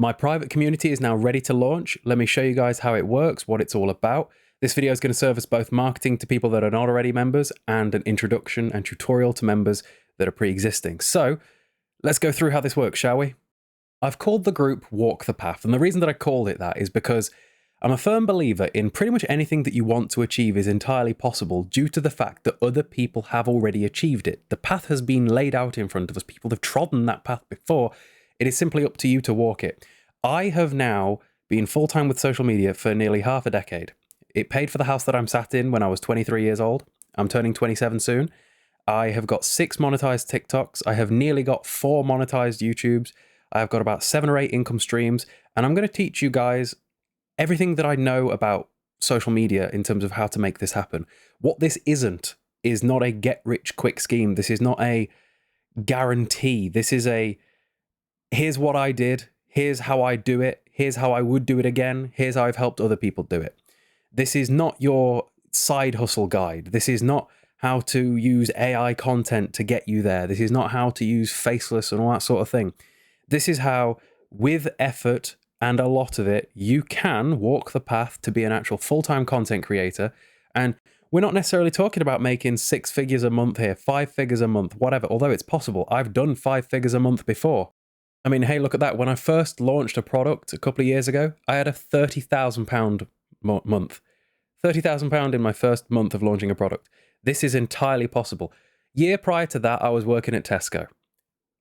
My private community is now ready to launch. Let me show you guys how it works, what it's all about. This video is going to serve as both marketing to people that are not already members and an introduction and tutorial to members that are pre-existing. So let's go through how this works, shall we? I've called the group Walk the Path, and the reason that I called it that is because I'm a firm believer in pretty much anything that you want to achieve is entirely possible due to the fact that other people have already achieved it. The path has been laid out in front of us. People have trodden that path before. It is simply up to you to walk it. I have now been full-time with social media for nearly half a decade. It paid for the house that I'm sat in when I was 23 years old. I'm turning 27 soon. I have got 6 monetized TikToks. I have nearly got 4 monetized YouTubes. I've got about 7 or 8 income streams. And I'm going to teach you guys everything that I know about social media in terms of how to make this happen. What this isn't is not a get-rich-quick scheme. This is not a guarantee. This is a, here's what I did. Here's how I do it. Here's how I would do it again. Here's how I've helped other people do it. This is not your side hustle guide. This is not how to use AI content to get you there. This is not how to use faceless and all that sort of thing. This is how, with effort and a lot of it, you can walk the path to be an actual full-time content creator. And we're not necessarily talking about making 6 figures a month here, 5 figures a month, whatever, although it's possible. I've done 5 figures a month before. I mean, hey, look at that. When I first launched a product a couple of years ago, I had a £30,000 month. £30,000 in my first month of launching a product. This is entirely possible. Year prior to that, I was working at Tesco.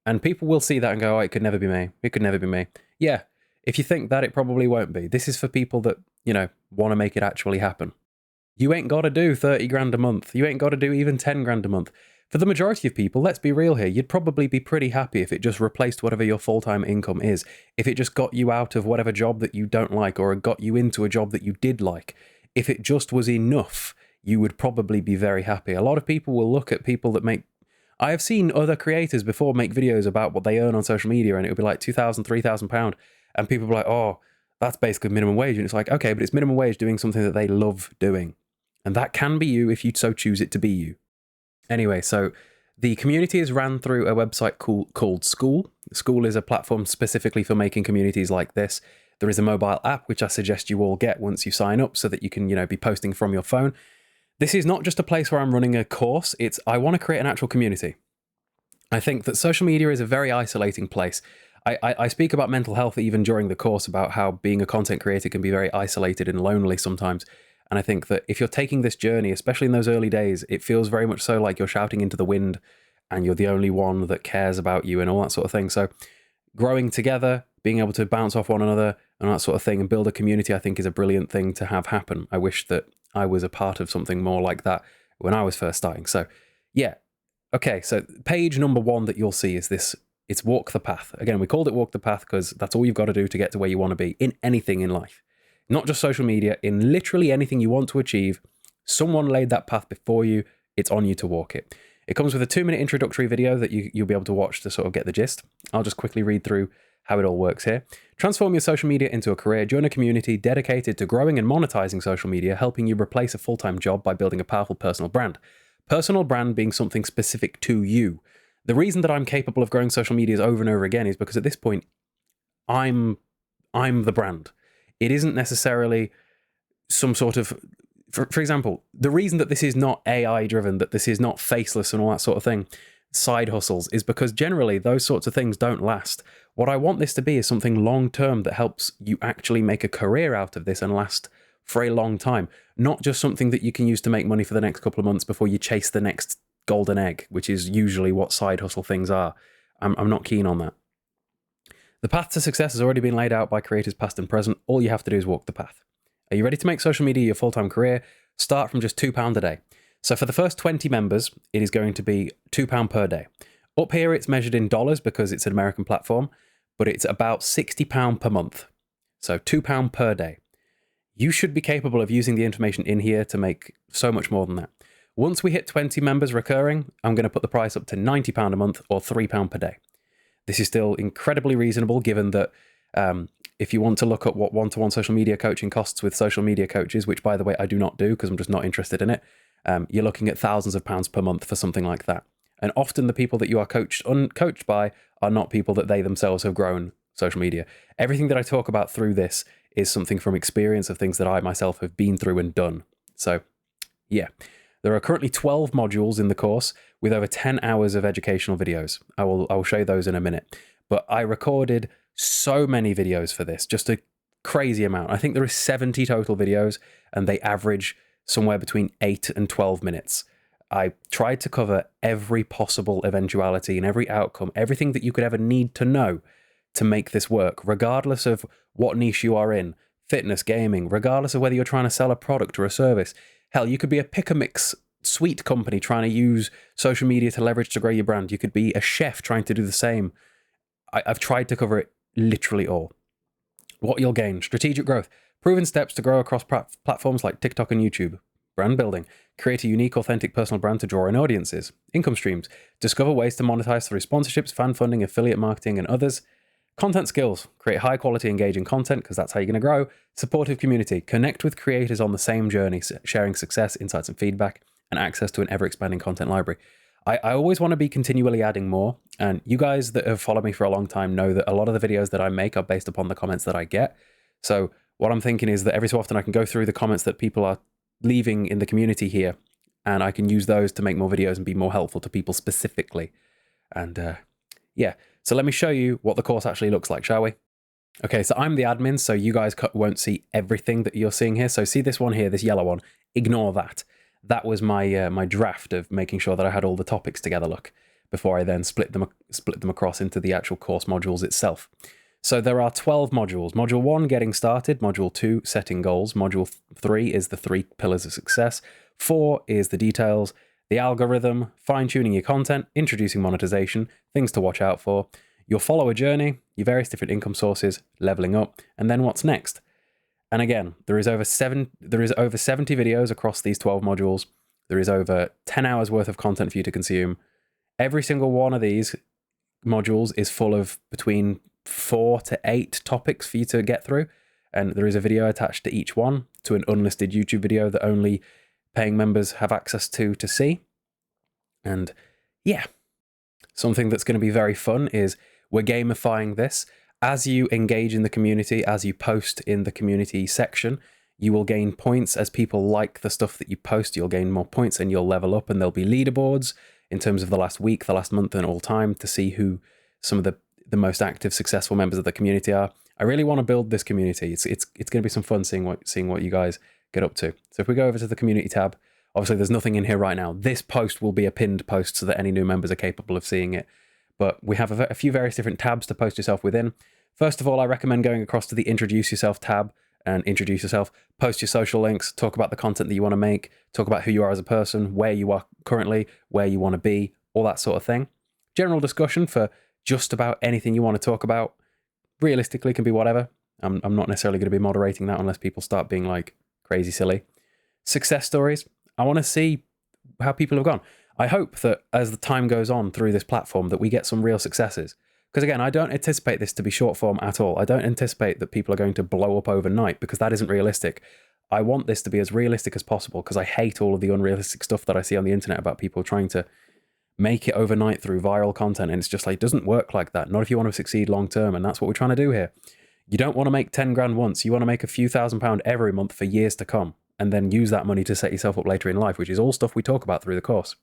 And people will see that and go, oh, it could never be me. It could never be me. Yeah, if you think that, it probably won't be. This is for people that, you know, want to make it actually happen. You ain't got to do 30 grand a month. You ain't got to do even 10 grand a month. For the majority of people, let's be real here, you'd probably be pretty happy if it just replaced whatever your full-time income is. If it just got you out of whatever job that you don't like or got you into a job that you did like. If it just was enough, you would probably be very happy. A lot of people will look at people that make... I have seen other creators before make videos about what they earn on social media and it would be like £2,000, £3,000. And people will be like, oh, that's basically minimum wage. And it's like, okay, but it's minimum wage doing something that they love doing. And that can be you if you so choose it to be you. Anyway, so the community is ran through a website called School. School is a platform specifically for making communities like this. There is a mobile app, which I suggest you all get once you sign up so that you can, you know, be posting from your phone. This is not just a place where I'm running a course. It's, I want to create an actual community. I think that social media is a very isolating place. I speak about mental health even during the course about how being a content creator can be very isolated and lonely sometimes. And I think that if you're taking this journey, especially in those early days, it feels very much so like you're shouting into the wind and you're the only one that cares about you and all that sort of thing. So growing together, being able to bounce off one another and that sort of thing and build a community, I think is a brilliant thing to have happen. I wish that I was a part of something more like that when I was first starting. So yeah. Okay. So page number 1 that you'll see is this. It's Walk the Path. Again, we called it Walk the Path because that's all you've got to do to get to where you want to be in anything in life. Not just social media, in literally anything you want to achieve. Someone laid that path before you. It's on you to walk it. It comes with a 2-minute introductory video that you'll be able to watch to sort of get the gist. I'll just quickly read through how it all works here. Transform your social media into a career. Join a community dedicated to growing and monetizing social media, helping you replace a full-time job by building a powerful personal brand. Personal brand being something specific to you. The reason that I'm capable of growing social medias over and over again is because at this point, I'm the brand. It isn't necessarily some sort of, for example, the reason that this is not AI driven, that this is not faceless and all that sort of thing, side hustles, is because generally those sorts of things don't last. What I want this to be is something long term that helps you actually make a career out of this and last for a long time. Not just something that you can use to make money for the next couple of months before you chase the next golden egg, which is usually what side hustle things are. I'm not keen on that. The path to success has already been laid out by creators past and present. All you have to do is walk the path. Are you ready to make social media your full-time career? Start from just £2 a day. So for the first 20 members, it is going to be £2 per day. Up here, it's measured in dollars because it's an American platform, but it's about £60 per month. So £2 per day. You should be capable of using the information in here to make so much more than that. Once we hit 20 members recurring, I'm going to put the price up to £90 a month or £3 per day. This is still incredibly reasonable given that if you want to look at what one-to-one social media coaching costs with social media coaches, which by the way, I do not do because I'm just not interested in it, you're looking at thousands of pounds per month for something like that. And often the people that you are coached by are not people that they themselves have grown social media. Everything that I talk about through this is something from experience of things that I myself have been through and done. So yeah, there are currently 12 modules in the course with over 10 hours of educational videos. I will show you those in a minute. But I recorded so many videos for this, just a crazy amount. I think there is 70 total videos and they average somewhere between 8 and 12 minutes. I tried to cover every possible eventuality and every outcome, everything that you could ever need to know to make this work, regardless of what niche you are in, fitness, gaming, regardless of whether you're trying to sell a product or a service. Hell, you could be a pick-a-mix sweet company trying to use social media to leverage to grow your brand. You could be a chef trying to do the same. I've tried to cover it literally all. What you'll gain: strategic growth, proven steps to grow across platforms like TikTok and YouTube. Brand building, create a unique, authentic personal brand to draw in audiences. Income streams, discover ways to monetize through sponsorships, fan funding, affiliate marketing, and others. Content skills, create high quality, engaging content, because that's how you're going to grow. Supportive community, connect with creators on the same journey, sharing success, insights, and feedback, and access to an ever expanding content library. I always want to be continually adding more, and you guys that have followed me for a long time know that a lot of the videos that I make are based upon the comments that I get. So what I'm thinking is that every so often I can go through the comments that people are leaving in the community here, and I can use those to make more videos and be more helpful to people specifically. And yeah, so let me show you what the course actually looks like, shall we? Okay, so I'm the admin, so you guys won't see everything that you're seeing here. So see this one here, this yellow one, ignore that. That was my my draft of making sure that I had all the topics together, look, before I then split them across into the actual course modules itself. So there are 12 modules. Module 1, getting started. Module 2, setting goals. Module 3 is the 3 pillars of success. 4 is the details, the algorithm, fine-tuning your content, introducing monetization, things to watch out for, your follower journey, your various different income sources, leveling up, and then what's next. And again, there is over 70 videos across these 12 modules. There is over 10 hours worth of content for you to consume. Every single one of these modules is full of between 4 to 8 topics for you to get through. And there is a video attached to each one, to an unlisted YouTube video that only paying members have access to see. And yeah, something that's going to be very fun is we're gamifying this. As you engage in the community, as you post in the community section, you will gain points. As people like the stuff that you post, you'll gain more points and you'll level up, and there'll be leaderboards in terms of the last week, the last month, and all time to see who some of the most active, successful members of the community are. I really want to build this community. It's going to be some fun seeing what you guys get up to. So if we go over to the community tab, obviously there's nothing in here right now. This post will be a pinned post so that any new members are capable of seeing it. But we have a few various different tabs to post yourself within. First of all, I recommend going across to the Introduce Yourself tab and introduce yourself, post your social links, talk about the content that you want to make, talk about who you are as a person, where you are currently, where you want to be, all that sort of thing. General discussion for just about anything you want to talk about. Realistically, can be whatever. I'm not necessarily going to be moderating that unless people start being like crazy silly. Success stories. I want to see how people have gone. I hope that as the time goes on through this platform that we get some real successes. Because again, I don't anticipate this to be short form at all. I don't anticipate that people are going to blow up overnight because that isn't realistic. I want this to be as realistic as possible because I hate all of the unrealistic stuff that I see on the internet about people trying to make it overnight through viral content. And it's just like, it doesn't work like that. Not if you want to succeed long term. And that's what we're trying to do here. You don't want to make 10 grand once. You want to make a few £1,000s every month for years to come. And then use that money to set yourself up later in life, which is all stuff we talk about through the course.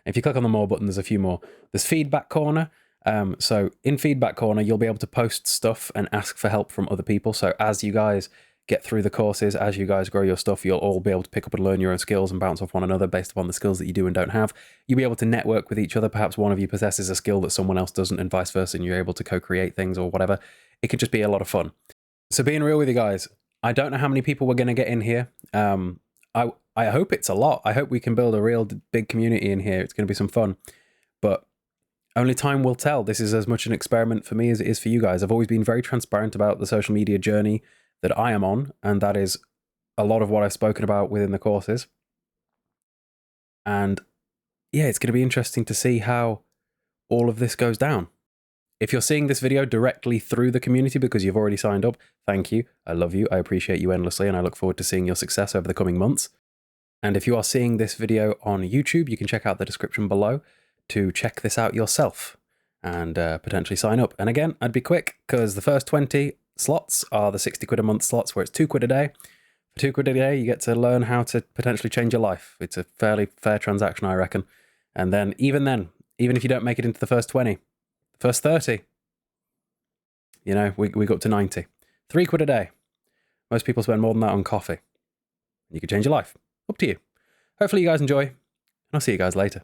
If you click on the more button, there's a few more. There's feedback corner. So in feedback corner, you'll be able to post stuff and ask for help from other people. So as you guys get through the courses, as you guys grow your stuff, you'll all be able to pick up and learn your own skills and bounce off one another based upon the skills that you do and don't have. You'll be able to network with each other. Perhaps one of you possesses a skill that someone else doesn't and vice versa, and you're able to co-create things or whatever. It could just be a lot of fun. So being real with you guys, I don't know how many people we're going to get in here. I hope it's a lot. I hope we can build a real big community in here. It's going to be some fun, but only time will tell. This is as much an experiment for me as it is for you guys. I've always been very transparent about the social media journey that I am on, and that is a lot of what I've spoken about within the courses. And yeah, it's going to be interesting to see how all of this goes down. If you're seeing this video directly through the community because you've already signed up, thank you. I love you. I appreciate you endlessly, and I look forward to seeing your success over the coming months. And if you are seeing this video on YouTube, you can check out the description below to check this out yourself. and potentially sign up. And again, I'd be quick because the first 20 slots are the 60 quid a month slots where it's 2 quid a day. For 2 quid a day, you get to learn how to potentially change your life. It's a fairly fair transaction, I reckon. And then, even if you don't make it into the first 20, the first 30, you know, we go up to 90. 3 quid a day. Most people spend more than that on coffee. You could change your life. Up to you. Hopefully you guys enjoy, and I'll see you guys later.